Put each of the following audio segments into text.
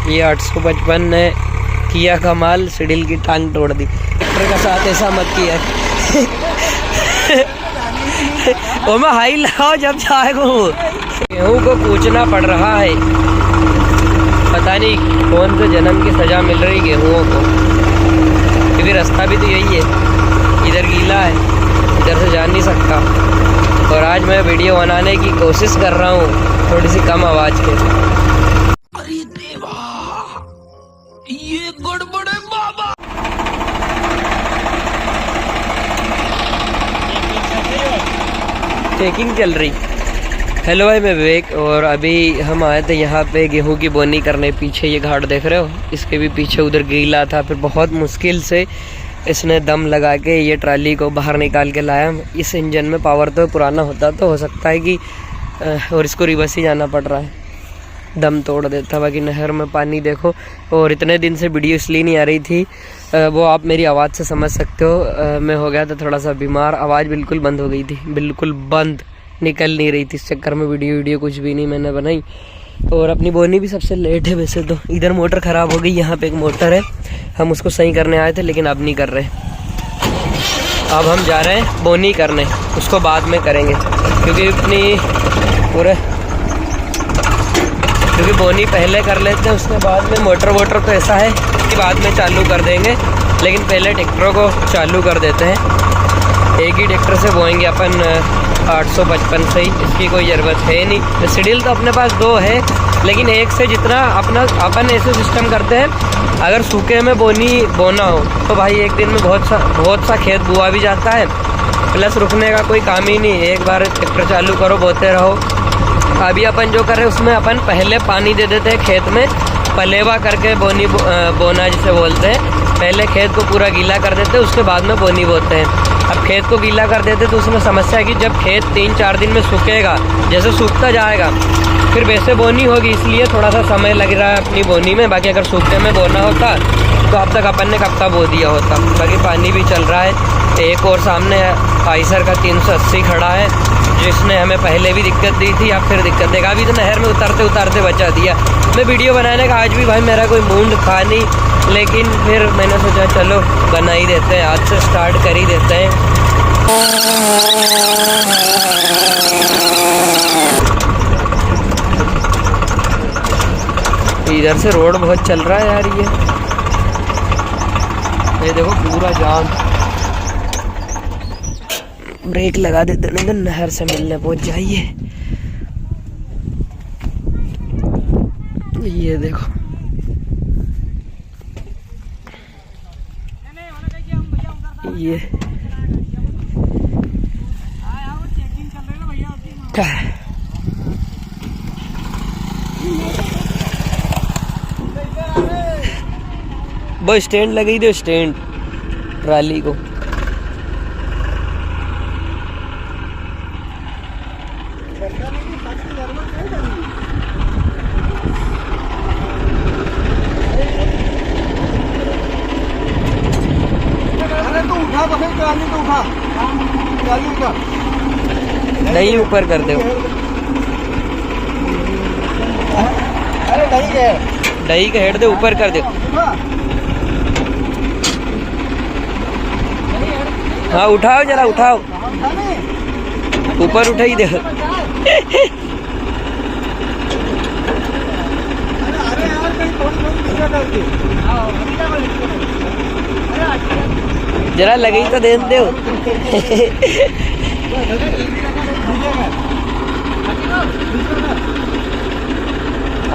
ये 855 ने किया कमाल, सिडिल की टांग तोड़ दी। ट्रैक्टर का साथ ऐसा मत किया। वो मैं हाई लगाओ जब जाएगा। गेहूँ को कूचना पड़ रहा है, पता नहीं कौन से जन्म की सजा मिल रही गेहूँओं को, क्योंकि रास्ता भी तो यही है, इधर गीला है, इधर से जा नहीं सकता। और आज मैं वीडियो बनाने की कोशिश कर रहा हूँ थोड़ी सी कम आवाज़ के। अरे देवा, ये गड़बड़ है बाबा। चेकिंग चल रही। हेलो भाई, मैं विवेक, और अभी हम आए थे यहाँ पे गेहूं की बोनी करने। पीछे ये घाट देख रहे हो, इसके भी पीछे उधर गीला था, फिर बहुत मुश्किल से इसने दम लगा के ये ट्राली को बाहर निकाल के लाया। इस इंजन में पावर तो पुराना होता तो हो सकता है कि और इसको रिवर्स ही जाना पड़ रहा है, दम तोड़ देता। बाकी नहर में पानी देखो। और इतने दिन से वीडियो इसलिए नहीं आ रही थी, वो आप मेरी आवाज़ से समझ सकते हो। मैं हो गया था थोड़ा सा बीमार, आवाज़ बिल्कुल बंद हो गई थी, बिल्कुल बंद, निकल नहीं रही थी। इस चक्कर में वीडियो कुछ भी नहीं मैंने बनाई। और अपनी बोनी भी सबसे लेट है वैसे तो। इधर मोटर ख़राब हो गई, यहाँ पे एक मोटर है, हम उसको सही करने आए थे लेकिन अब नहीं कर रहे। अब हम जा रहे हैं बोनी करने, उसको बाद में करेंगे क्योंकि क्योंकि बोनी पहले कर लेते हैं, उसके बाद में मोटर वोटर तो ऐसा है कि बाद में चालू कर देंगे, लेकिन पहले ट्रैक्टरों को चालू कर देते हैं। एक ही ट्रैक्टर से बोएंगे अपन 855 से ही, इसकी कोई ज़रूरत है नहीं। सिडिल तो अपने पास 2 है, लेकिन एक से जितना अपन ऐसे सिस्टम करते हैं, अगर सूखे में बोना हो तो भाई एक दिन में बहुत सा खेत बुआ भी जाता है, प्लस रुकने का कोई काम ही नहीं। एक बार ट्रैक्टर चालू करो, बोते रहो। अभी अपन जो कर रहे हैं उसमें अपन पहले पानी दे देते हैं खेत में, पलेवा करके बोना जिसे बोलते हैं। पहले खेत को पूरा गीला कर देते हैं, उसके बाद में बोनी बोते हैं। अब खेत को गीला कर देते तो उसमें समस्या है कि जब खेत 3-4 दिन में सूखेगा, जैसे सूखता जाएगा फिर वैसे बोनी होगी, इसलिए थोड़ा सा समय लग रहा है अपनी बोनी में। बाकी अगर सूखे में बोना होता तो अब तक अपन ने कब तक बो दिया होता। बाकी पानी भी चल रहा है। एक और सामने आइसर का 380 खड़ा है, जिसने हमें पहले भी दिक्कत दी थी, अब फिर दिक्कत देगा। अभी तो नहर में उतरते उतरते बचा दिया। मैं वीडियो बनाने का आज भी भाई मेरा कोई मूड था नहीं, लेकिन फिर मैंने सोचा चलो बना ही देते हैं, आज से स्टार्ट कर ही देते हैं। इधर से रोड बहुत चल रहा है यार, ये देखो पूरा जाम। ब्रेक लगा देते नहीं तो नहर से मिलने पहुंच जाइए। ये देखो, ये वो स्टैंड लगी थी, स्टैंड ट्राली को। नहीं ऊपर कर दो, दही का हेड दे ऊपर कर दो। हाँ उठाओ, जरा उठाओ, ऊपर उठाई दे। जरा लगी तो दे दो।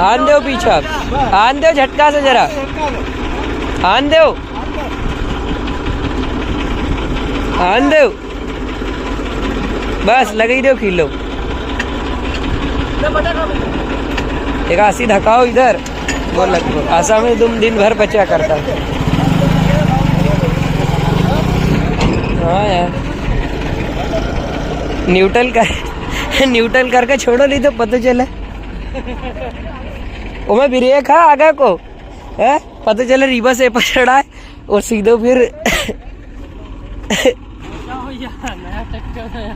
आन दो पीछा, आन दो झटका से, जरा आन दो, आन दो, बस लगी दो खिलो। एक आसी धकाओ इधर, वो लगभग आसा में तुम दिन भर बचा करता है। हाँ यार, न्यूट्रल करके छोड़ो, नहीं तो पता चले वो मैं ब्रेक है आगे को है, पता चले रिवर्स से पर चढ़ा है और सीधो फिर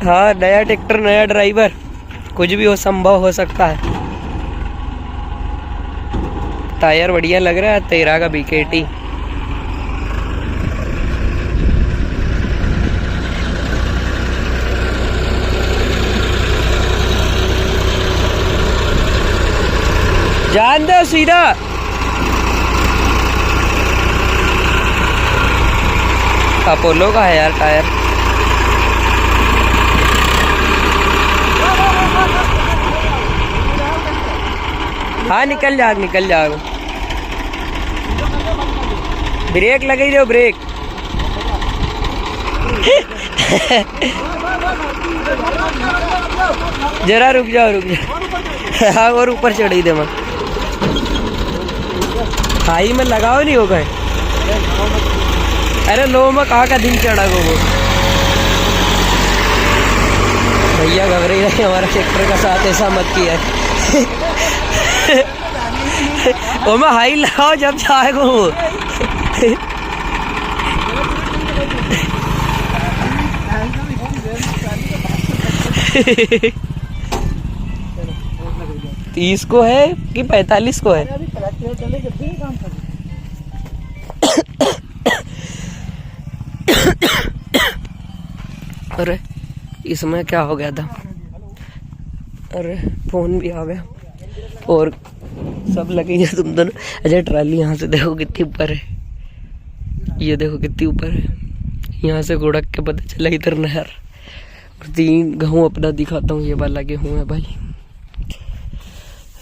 हाँ नया ट्रैक्टर नया ड्राइवर, कुछ भी हो संभव हो सकता है। टायर बढ़िया लग रहा है 13 का BKT। जान दो सीधा। अपोलो का है यार टायर। हाँ निकल जाओ। ब्रेक लगी दो ब्रेक। जरा रुक जाओ। हाँ और ऊपर चढ़ी दे मैं। हाई में लगाओ नहीं हो गए। अरे लो में कहाँ का दिन चढ़ा गो वो। भैया घबराई रहे हमारा ट्रैक्टर का साथ ऐसा मत किया। वो मैं हाई लगाओ जब जाएगा वो। तीस को है कि 45 को है? अरे इसमें क्या हो गया था? अरे फोन भी आ गया और सब लगे है तुम दोनों। अच्छा ट्राली यहाँ से देखो कितनी ऊपर है। ये देखो कितनी ऊपर है। यहाँ से गुड़क के पता चला इधर नहर। और 3 गेहूँ अपना दिखाता हूँ। ये वाला गेहूँ है भाई।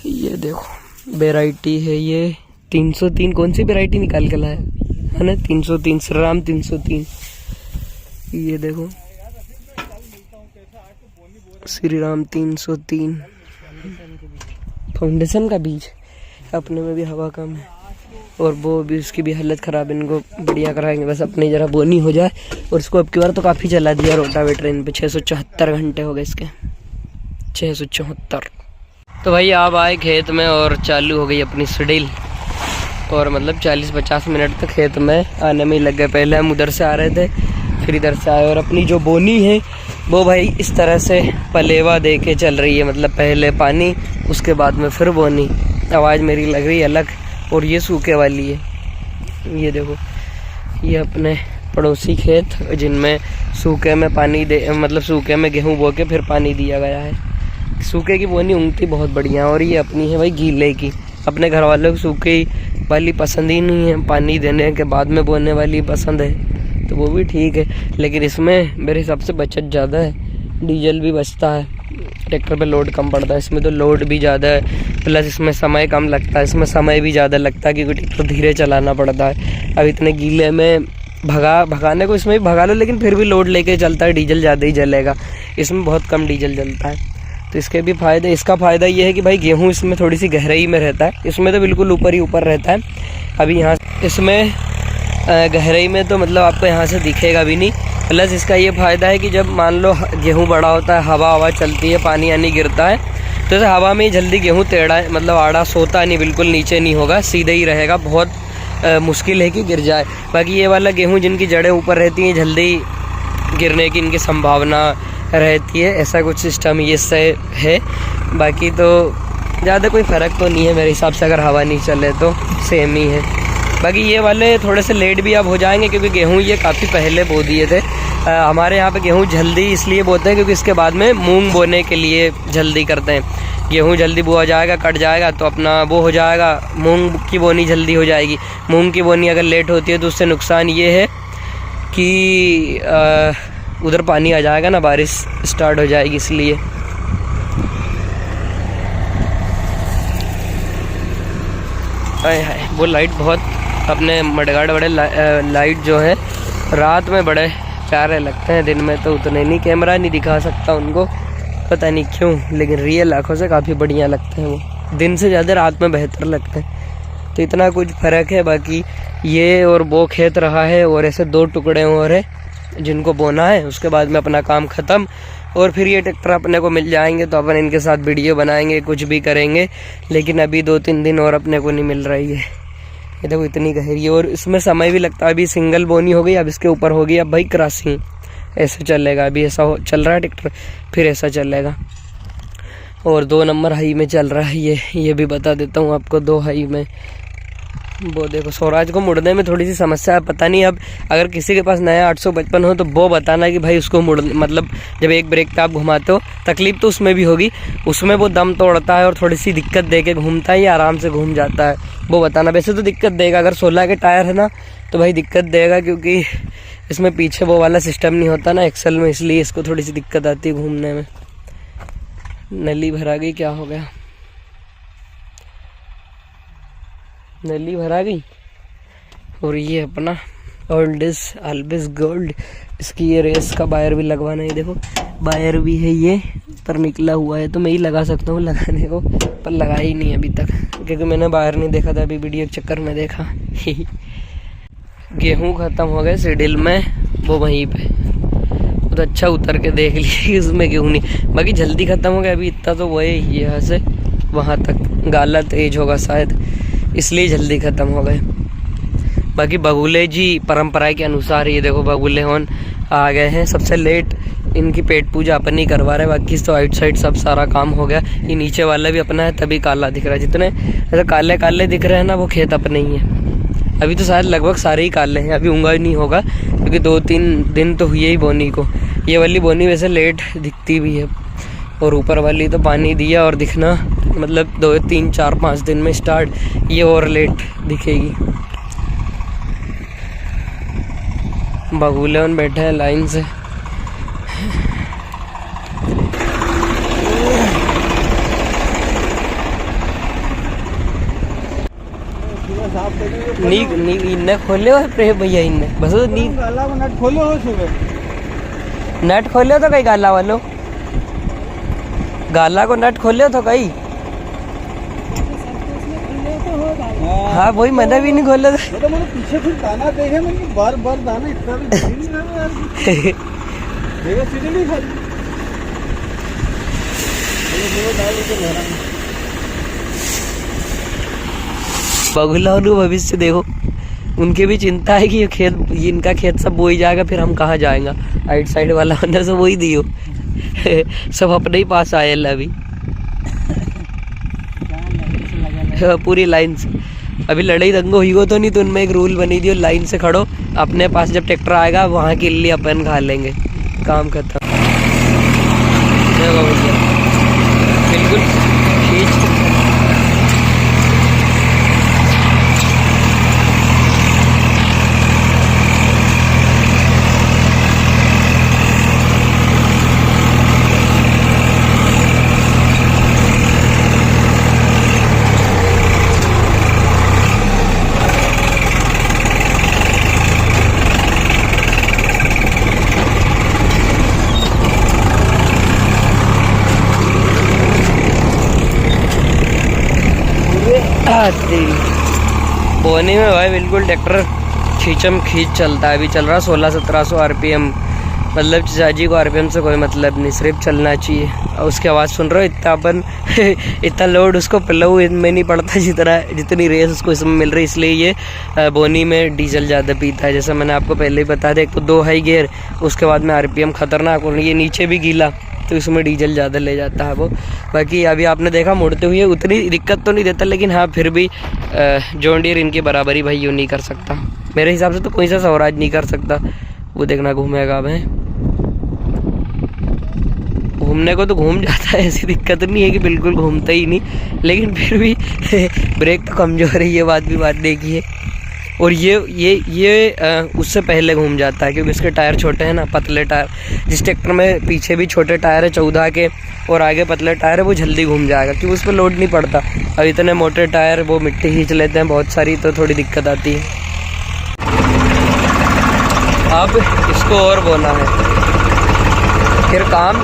ये देखो वेराइटी है ये 303। कौन सी वेराइटी निकाल के लाया है ना? 303 श्री राम 303। ये देखो श्री राम 303 फाउंडेशन का बीज। अपने में भी हवा कम है और वो भी उसकी भी हालत ख़राब। इनको बढ़िया कराएंगे बस अपनी जरा बोनी हो जाए। और इसको अब की बार तो काफ़ी चला दिया रोटावेटर इन पे। 674 घंटे हो गए इसके। 674। तो भाई आप आए खेत में और चालू हो गई अपनी शेड्यूल। और मतलब 40-50 मिनट तक खेत में आने में ही लग गए। पहले हम उधर से आ रहे थे फिर इधर से आए। और अपनी जो बोनी है वो भाई इस तरह से पलेवा दे के चल रही है। मतलब पहले पानी उसके बाद में फिर बोनी। आवाज़ मेरी लग रही है अलग। और ये सूखे वाली है। ये देखो ये अपने पड़ोसी खेत जिनमें सूखे में पानी दे मतलब सूखे में गेहूं बो के फिर पानी दिया गया है। सूखे की बोनी उगती बहुत बढ़िया। और ये अपनी है भाई गीले की। अपने घर वालों को सूखे वाली पसंद ही नहीं है। पानी देने के बाद में बोने वाली पसंद है तो वो भी ठीक है। लेकिन इसमें मेरे हिसाब से बचत ज़्यादा है। डीजल भी बचता है। ट्रैक्टर पे लोड कम पड़ता है। इसमें तो लोड भी ज़्यादा है प्लस इसमें समय कम लगता है। इसमें समय भी ज़्यादा लगता है क्योंकि ट्रैक्टर धीरे चलाना पड़ता है। अब इतने गीले में भगाने को इसमें भी भगा लो लेकिन फिर भी लोड लेके चलता है। डीजल ज़्यादा ही जलेगा। इसमें बहुत कम डीजल जलता है तो इसके भी फ़ायदे। इसका फ़ायदा ये है कि भाई गेहूँ इसमें थोड़ी सी गहराई में रहता है। इसमें तो बिल्कुल ऊपर ही ऊपर रहता है। अभी यहाँ इसमें गहराई में तो मतलब आपको यहाँ से दिखेगा भी नहीं। प्लस इसका ये फ़ायदा है कि जब मान लो गेहूँ बड़ा होता है हवा चलती है पानी यानी गिरता है तो इस हवा में जल्दी गेहूँ टेढ़ा मतलब आड़ा सोता नहीं बिल्कुल नीचे नहीं होगा सीधे ही रहेगा। बहुत मुश्किल है कि गिर जाए। बाकी ये वाला गेहूँ जिनकी जड़ें ऊपर रहती हैं जल्दी गिरने की इनकी संभावना रहती है। ऐसा कुछ सिस्टम ये से है। बाकी तो ज़्यादा कोई फ़र्क तो नहीं है मेरे हिसाब से। अगर हवा नहीं चले तो सेम ही है। बाकी ये वाले थोड़े से लेट भी अब हो जाएंगे क्योंकि गेहूँ ये काफ़ी पहले बो दिए थे। हमारे यहाँ पे गेहूँ जल्दी इसलिए बोते हैं क्योंकि इसके बाद में मूंग बोने के लिए जल्दी करते हैं। गेहूँ जल्दी बोआ जाएगा कट जाएगा तो अपना वो हो जाएगा। मूंग की बोनी जल्दी हो जाएगी। मूंग की बोनी अगर लेट होती है तो उससे नुकसान ये है कि उधर पानी आ जाएगा ना बारिश स्टार्ट हो जाएगी इसलिए। हाय वो लाइट बहुत अपने मडगाड़ बड़े लाइट जो है रात में बड़े प्यारे लगते हैं। दिन में तो उतने नहीं। कैमरा नहीं दिखा सकता उनको पता नहीं क्यों लेकिन रियल आँखों से काफ़ी बढ़िया लगते हैं वो। दिन से ज़्यादा रात में बेहतर लगते हैं। तो इतना कुछ फ़र्क है। बाकी ये और वो खेत रहा है और ऐसे 2 टुकड़े और है जिनको बोना है। उसके बाद में अपना काम ख़त्म और फिर ये ट्रैक्टर अपने को मिल जाएंगे तो अपन इनके साथ वीडियो बनाएंगे कुछ भी करेंगे। लेकिन अभी 2-3 दिन और अपने को नहीं मिल रही है। ये देखो इतनी गहरी है और इसमें समय भी लगता है। अभी सिंगल बोनी हो गई अब इसके ऊपर होगी अब भाई क्रॉसिंग। ऐसे चलेगा। अभी ऐसा चल रहा है ट्रैक्टर फिर ऐसा चलेगा। और 2 नंबर हाई में चल रहा है ये भी बता देता हूँ आपको। 2 हाई में वो देखो स्वराज को मुड़ने में थोड़ी सी समस्या है, पता नहीं अब अगर किसी के पास नया 855 हो तो वो बताना कि भाई उसको मुड़ मतलब जब एक ब्रेक पे आप घुमाते हो तकलीफ तो उसमें भी होगी, उसमें वो दम तोड़ता है और थोड़ी सी दिक्कत दे के घूमता है या आराम से घूम जाता है, वो बताना। वैसे तो दिक्कत देगा, अगर 16 के टायर है ना तो भाई दिक्कत देगा, क्योंकि इसमें पीछे वो वाला सिस्टम नहीं होता ना एक्सल में, इसलिए इसको थोड़ी सी दिक्कत आती है घूमने में। नली भरा गई, क्या हो गया, नली भरा गई। और ये अपना ओल्ड इज ऑलवेज गोल्ड, इसकी ये रेस का वायर भी लगवाना है, देखो वायर भी है ये पर निकला हुआ है, तो मैं ही लगा सकता हूँ लगाने को, पर लगा ही नहीं अभी तक, क्योंकि मैंने वायर नहीं देखा था, अभी वीडियो के चक्कर में देखा। गेहूँ ख़त्म हो गए सिडिल में, वो वहीं पे तो अच्छा उतर के देख लिए उसमें गेहूँ नहीं, बाकी जल्दी ख़त्म हो गया। अभी इतना तो वो है यहाँ से वहाँ तक, गाला तेज होगा शायद इसलिए जल्दी ख़त्म हो गए। बाकी बगुले जी परंपरा के अनुसार ये देखो बगुले होन आ गए हैं, सबसे लेट इनकी पेट पूजा अपन ही करवा रहे हैं, बाकी तो आउट साइड सब सारा काम हो गया। ये नीचे वाला भी अपना है तभी काला दिख रहा है, जितने ऐसे काले काले दिख रहे हैं ना वो खेत अपने ही है। अभी तो शायद लगभग सारे ही काले हैं, अभी उंगा ही नहीं होगा क्योंकि 2-3 दिन तो हुए ही बोनी को। ये वाली बोनी वैसे लेट दिखती भी है, और ऊपर वाली तो पानी दिया और दिखना मतलब 2-3-4-5 दिन में स्टार्ट, ये और लेट दिखेगी। बगुले उन बैठे हैं लाइन से, नीक नीक इन्ने खोले हो प्रेम भैया, इन्ने बस नीक नट खोले हो, सुबह नट खोले हो तो कहीं गाला वालों, गाला को नट खोले हो तो कहीं, हाँ वही मैंने भी नहीं खोले था, तो मैंने पीछे फिर दाना देखे, मैंने बार बार दाना इतना भी नहीं यार, देखो सीधे नहीं खाली बगुला भविष्य देखो, उनके भी चिंता है कि ये खेत, इनका खेत सब बोई जाएगा, फिर हम कहाँ जाएंगे, राइट साइड वाला होने से वही दियो सब अपने ही पास आए अभी पूरी लाइन से। अभी लड़ाई दंगो हुई हो तो नहीं, तो उनमें एक रूल बनी दियो लाइन से खड़ो, अपने पास जब ट्रैक्टर आएगा वहाँ के लिए अपन खा लेंगे, काम खत्म। बिल्कुल खींच बोनी में भाई बिल्कुल ट्रैक्टर खींचम खींच चलता है। अभी चल रहा 1600-1700 RPM, मतलब चाची को RPM से कोई मतलब नहीं, सिर्फ चलना चाहिए। और उसकी आवाज़ सुन रहे हो, इतना अपन इतना लोड उसको प्लव में नहीं पड़ता जितनी रेस उसको इसमें मिल रही, इसलिए ये बोनी में डीजल ज़्यादा पीता है। जैसा मैंने आपको पहले ही बता दिया, एक तो 2 हाई गियर, उसके बाद में RPM खतरनाक, और ये नीचे भी गीला तो इसमें डीजल ज़्यादा ले जाता है वो। बाकी अभी आपने देखा मुड़ते हुए उतनी दिक्कत तो नहीं देता, लेकिन हाँ फिर भी जॉन डीयर इनकी बराबरी भाई यूँ नहीं कर सकता मेरे हिसाब से, तो कोई सा स्वराज नहीं कर सकता। वो देखना घूमेगा, अब घूमने को तो घूम जाता है, ऐसी दिक्कत नहीं है कि बिल्कुल घूमता ही नहीं, लेकिन फिर भी ब्रेक तो कमज़ोर है, ये बात भी बात देखी है। और ये उससे पहले घूम जाता है क्योंकि इसके टायर छोटे हैं ना, पतले टायर। जिस ट्रैक्टर में पीछे भी छोटे टायर है 14 के और आगे पतले टायर है, वो जल्दी घूम जाएगा क्योंकि उस पर लोड नहीं पड़ता। अब इतने मोटे टायर वो मिट्टी खींच लेते हैं बहुत सारी, तो थोड़ी दिक्कत आती है। अब इसको और बोना है, फिर काम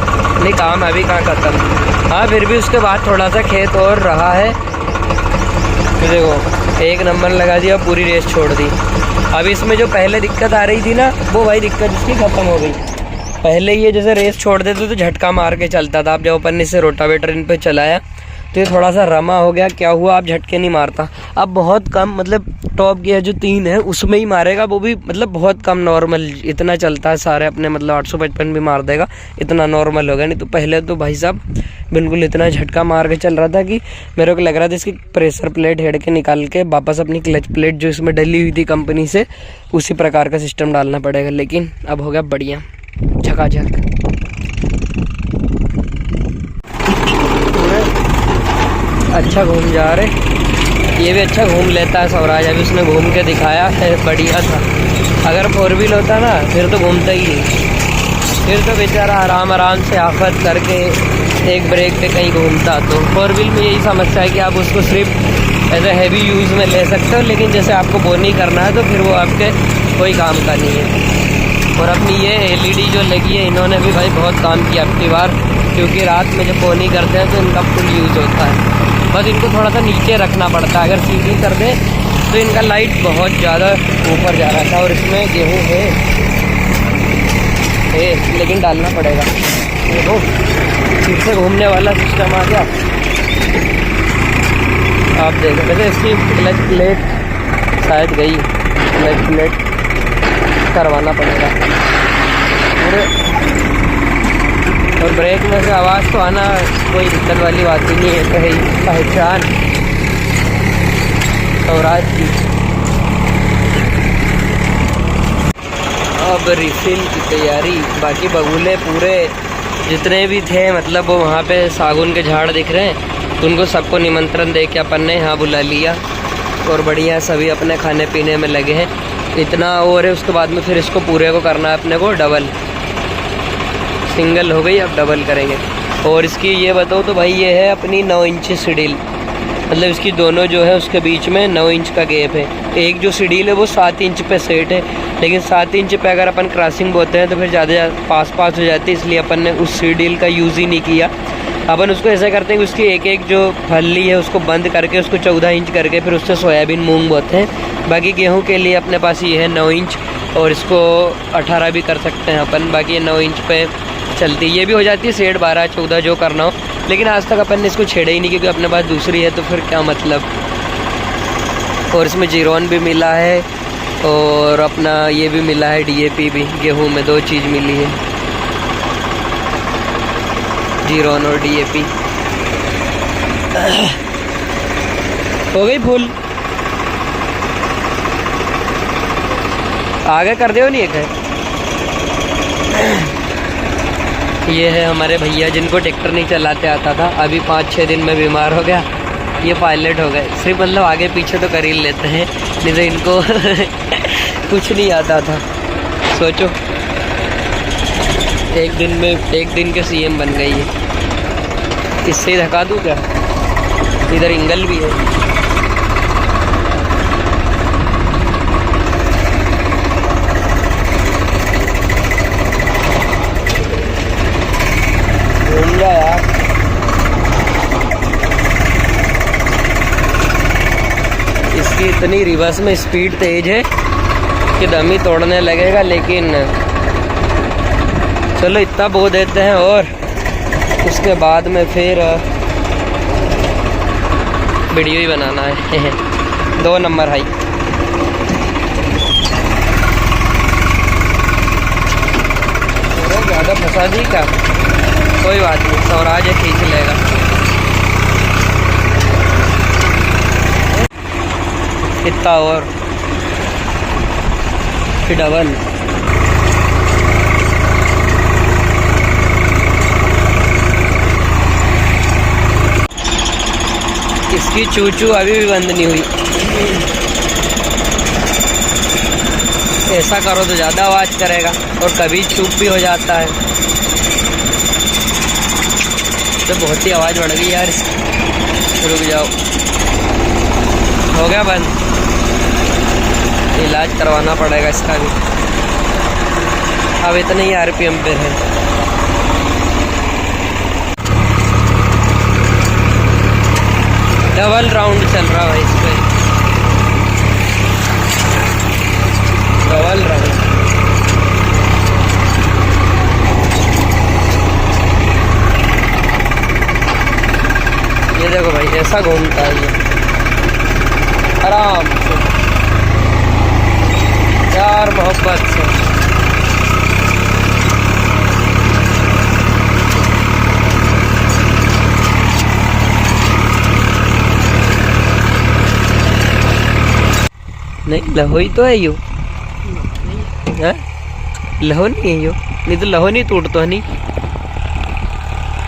नहीं, काम अभी कहाँ ख़त्म। हाँ फिर भी उसके बाद थोड़ा सा खेत और रहा है, तो देखो 1 नंबर लगा दिया, पूरी रेस छोड़ दी। अब इसमें जो पहले दिक्कत आ रही थी ना, वो भाई दिक्कत इसकी ख़त्म हो गई। पहले ये जैसे रेस छोड़ देते तो झटका मार के चलता था, अब जब अपन ने इसे रोटावेटर इन पे चलाया तो ये थोड़ा सा रमा हो गया। क्या हुआ, अब झटके नहीं मारता, अब बहुत कम, मतलब टॉप गियर जो 3 है उसमें ही मारेगा, वो भी मतलब बहुत कम, नॉर्मल इतना चलता है सारे अपने, मतलब 855 भी मार देगा, इतना नॉर्मल हो गया। नहीं तो पहले तो भाई साहब बिल्कुल इतना झटका मार के चल रहा था कि मेरे को लग रहा था इसकी प्रेशर प्लेट हेड के निकाल के वापस अपनी क्लच प्लेट जो इसमें डली हुई थी कंपनी से, उसी प्रकार का सिस्टम डालना पड़ेगा। लेकिन अब हो गया बढ़िया, झकाझक। अच्छा घूम जा रहे, ये भी अच्छा घूम लेता है स्वराज, अभी उसने घूम के दिखाया है, बढ़िया था। अगर 4 व्हील होता ना फिर तो घूमता ही नहीं, फिर तो बेचारा आराम आराम से आफत करके एक ब्रेक पे कहीं घूमता। तो 4 व्हील में यही समस्या है कि आप उसको सिर्फ एज ए हैवी यूज़ में ले सकते हो, लेकिन जैसे आपको बोनी करना है तो फिर वो आपके कोई काम का नहीं है। और अपनी ये LED जो लगी है, इन्होंने भी भाई बहुत काम किया अपनी बार, क्योंकि रात में जब बोनी करते हैं तो इनका फुल यूज़ होता है। बस इनको थोड़ा सा नीचे रखना पड़ता है, अगर सीधी कर दें तो इनका लाइट बहुत ज़्यादा ऊपर जा रहा था। और इसमें गेहूँ है लेकिन डालना पड़ेगा। देखो फिर से घूमने वाला सिस्टम आ गया। आप देखो, वैसे इसकी क्लच प्लेट शायद गई, क्लच प्लेट करवाना पड़ेगा। और ब्रेक में से आवाज़ तो आना कोई दिक्कत वाली बात ही नहीं है, कहीं पहचान स्वराज की। अब रिफिल की तैयारी, बाकी बगुले पूरे जितने भी थे, मतलब वो वहाँ पे सागुन के झाड़ दिख रहे हैं, उनको सबको निमंत्रण दे के अपन ने यहाँ बुला लिया। और बढ़िया सभी अपने खाने पीने में लगे हैं। इतना और है, उसके बाद में फिर इसको पूरे को करना है अपने को डबल, सिंगल हो गई अब डबल करेंगे। और इसकी ये बताओ तो भाई ये है अपनी 9 इंच सीडील, मतलब इसकी दोनों जो है उसके बीच में 9 इंच का गैप है। एक जो सीडील है वो 7 इंच पे सेट है, लेकिन 7 इंच पे अगर अपन क्रॉसिंग बोते हैं तो फिर ज़्यादा पास हो जाती है, इसलिए अपन ने उस सीडील का यूज़ ही नहीं किया। अपन उसको ऐसा करते हैं कि उसकी एक जो फली है उसको बंद करके उसको 14 इंच करके फिर उससे सोयाबीन मूंग बोते हैं। बाकी गेहूँ के लिए अपने पास ये है 9 इंच, और इसको 18 भी कर सकते हैं अपन। बाकी ये 9 इंच पे चलती, ये भी हो जाती है सेट 12 14 जो करना हो, लेकिन आज तक अपन ने इसको छेड़ा ही नहीं क्योंकि अपने पास दूसरी है तो फिर क्या मतलब। और इसमें जीरोन भी मिला है और अपना ये भी मिला है DAP भी, गेहूं में 2 चीज़ मिली है, जीरोन और DAP। हो गई फुल, आगे कर दो नहीं एक ये है हमारे भैया जिनको ट्रैक्टर नहीं चलाते आता था, अभी 5-6 दिन में बीमार हो गया, ये पायलट हो गए। सिर्फ मतलब आगे पीछे तो कर ही लेते हैं, नहीं तो इनको कुछ नहीं आता था। सोचो एक दिन के CM बन गई है। इससे ही धका दूँ क्या, इधर इंगल भी है। घूम जा यार, इसकी इतनी रिवर्स में स्पीड तेज है कि दम ही तोड़ने लगेगा। लेकिन चलो इतना बो देते हैं और उसके बाद में फिर वीडियो ही बनाना है। 2 नंबर हाई, ज़्यादा फंसा दी क्या, कोई बात नहीं, स्वराज है खींच लेगा। इतना और फिर डबल। इसकी चूचू अभी भी बंद नहीं हुई। ऐसा करो तो ज़्यादा आवाज़ करेगा और कभी चुप भी हो जाता है, तो बहुत ही आवाज़ बढ़ गई यार। रुक जाओ, हो गया बंद, इलाज करवाना पड़ेगा इसका भी। अब इतने ही RPM पे है। डबल राउंड चल रहा है इस पे, डबल राउंड। ये देखो ऐसा घूमता है ये आराम से, प्यार मोहब्बत से। नहीं लहोई तो है यो, है लहो नहीं है यो, नहीं तो लहो नहीं टूट तो है नहीं।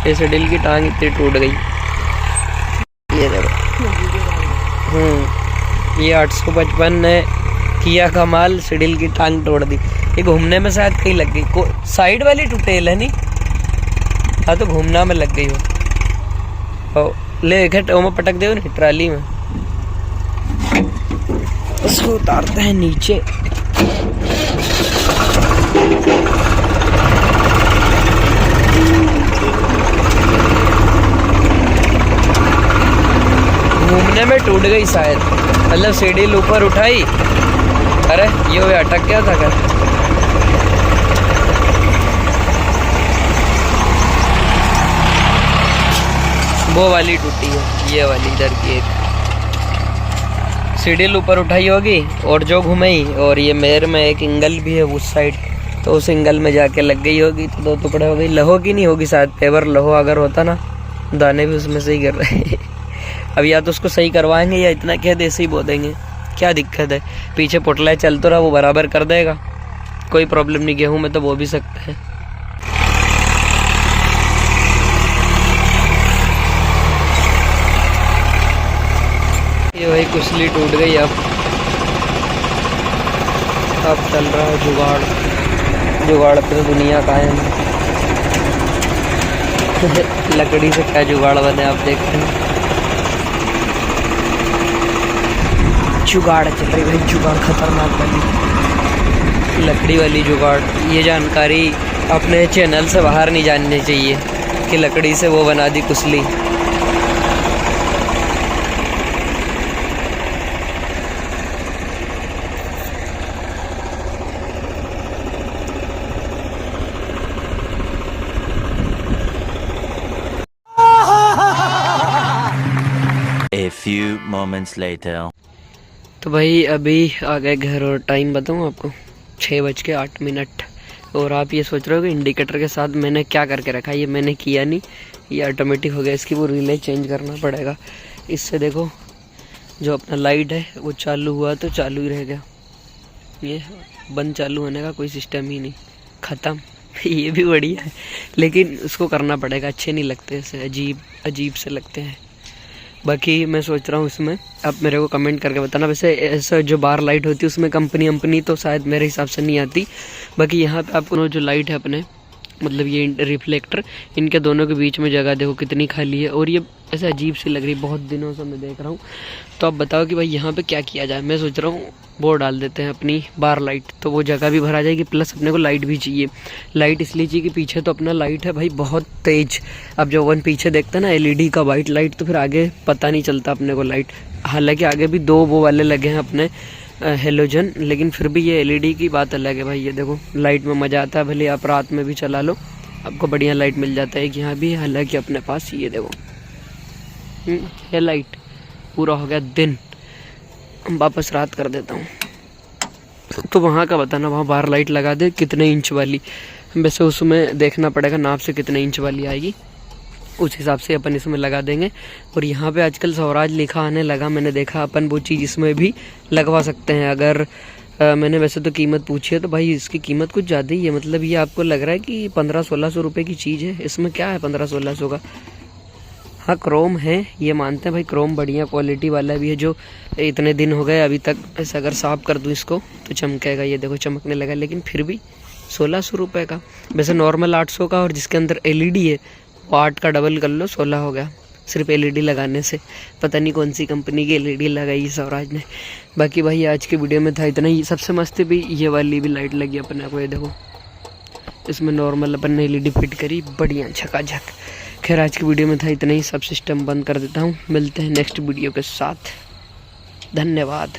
ये सडिल की टांग इतनी टूट गई, ये देखो। ये 855 ने किया कमाल, सडिल की टांग तोड़ दी। ये घूमने में शायद कहीं लग गई, को साइड वाली टूटेल है नहीं। हाँ तो घूमना में लग गई हो, ले घट में पटक दे नहीं ट्राली में। उसको उतारते हैं नीचे। घूमने में टूट गई शायद, मतलब सीढ़ी ऊपर उठाई, अरे ये अटक गया था कर। वो वाली टूटी है, ये वाली इधर की एक सीढ़ी ऊपर उठाई होगी और जो घुमाई, और ये मेर में एक इंगल भी है उस साइड, तो उस इंगल में जाके लग गई होगी, तो 2 टुकड़े हो गई। लहो की नहीं होगी शायद, पेवर लहो अगर होता ना, दाने भी उसमें से ही कर रहे हैं। अब या तो उसको सही करवाएंगे या इतना कह दे ऐसे ही बो देंगे, क्या दिक्कत है। पीछे पुटला चल तो रहा, वो बराबर कर देगा, कोई प्रॉब्लम नहीं। गेहूं में तो वो भी सकते हैं। ये वही कुसली टूट गई। अब चल रहा है जुगाड़, जुगाड़ पे तो दुनिया कायम है। लकड़ी से क्या जुगाड़ बने आप देखते हैं। जुगाड़ चल रही भाई, जुगाड़ खतरनाक वाली, लकड़ी वाली जुगाड़। ये जानकारी अपने चैनल से बाहर नहीं जाननी चाहिए कि लकड़ी से वो बना दी कुसली। A few moments later. तो भाई अभी आ गए घर, और टाइम बताऊँ आपको 6:08। और आप ये सोच रहे हो कि इंडिकेटर के साथ मैंने क्या करके रखा है। ये मैंने किया नहीं, ये ऑटोमेटिक हो गया। इसकी वो रिले चेंज करना पड़ेगा। इससे देखो जो अपना लाइट है वो चालू हुआ तो चालू ही रह गया, ये बंद चालू होने का कोई सिस्टम ही नहीं, ख़त्म। ये भी बढ़िया है, लेकिन उसको करना पड़ेगा, अच्छे नहीं लगते, ऐसे अजीब से लगते हैं। बाकी मैं सोच रहा हूँ इसमें, आप मेरे को कमेंट करके बताना। वैसे ऐसा जो बार लाइट होती है उसमें कंपनी तो शायद मेरे हिसाब से नहीं आती। बाकी यहाँ पे आपको जो लाइट है अपने, मतलब ये रिफ्लेक्टर, इनके दोनों के बीच में जगह देखो कितनी खाली है, और ये ऐसे अजीब सी लग रही, बहुत दिनों से मैं देख रहा हूँ। तो आप बताओ कि भाई यहाँ पे क्या किया जाए। मैं सोच रहा हूँ वो डाल देते हैं अपनी बार लाइट, तो वो जगह भी भरा जाएगी, प्लस अपने को लाइट भी चाहिए। लाइट इसलिए चाहिए कि पीछे तो अपना लाइट है भाई बहुत तेज। अब जो वन पीछे देखते हैं ना LED का वाइट लाइट, तो फिर आगे पता नहीं चलता अपने को लाइट। हालांकि आगे भी 2 वो वाले लगे हैं अपने हेलोजन, लेकिन फिर भी ये LED की बात अलग है भाई। ये देखो लाइट में मज़ा आता है, भले आप रात में भी चला लो, आपको बढ़िया लाइट मिल जाता है। यहाँ भी हालांकि अपने पास ये देखो ये लाइट पूरा हो गया दिन। वापस रात कर देता हूँ। तो वहाँ का बताना, वहाँ बाहर लाइट लगा दे कितने इंच वाली। वैसे उसमें देखना पड़ेगा नाप से कितने इंच वाली आएगी, उस हिसाब से अपन इसमें लगा देंगे। और यहाँ पे आजकल स्वराज लिखा आने लगा, मैंने देखा। अपन वो चीज़ इसमें भी लगवा सकते हैं। अगर मैंने वैसे तो कीमत पूछी है, तो भाई इसकी कीमत कुछ ज़्यादा ही है। मतलब ये आपको लग रहा है कि 1500-1600 रुपये की चीज़ है, इसमें क्या है 1500-1600 का। हाँ क्रोम है, ये मानते हैं भाई, क्रोम बढ़िया क्वालिटी वाला भी है, जो इतने दिन हो गए अभी तक। ऐसा अगर साफ कर दूँ इसको तो चमकेगा, ये देखो चमकने लगा। लेकिन फिर भी 1600 रुपये का। वैसे नॉर्मल 800 का, और जिसके अंदर LED है वो 8 का डबल कर लो 16 हो गया, सिर्फ LED लगाने से। पता नहीं कौन सी कंपनी की LED लगाई स्वराज ने। बाकी भाई आज की वीडियो में था इतना ही। सबसे मस्त भी ये वाली भी लाइट लगी अपने को, ये देखो इसमें नॉर्मल अपन ने LED फिट करी, बढ़िया झकाझक। खैर आज की वीडियो में था इतना ही, सब सिस्टम बंद कर देता हूँ। मिलते हैं नेक्स्ट वीडियो के साथ, धन्यवाद।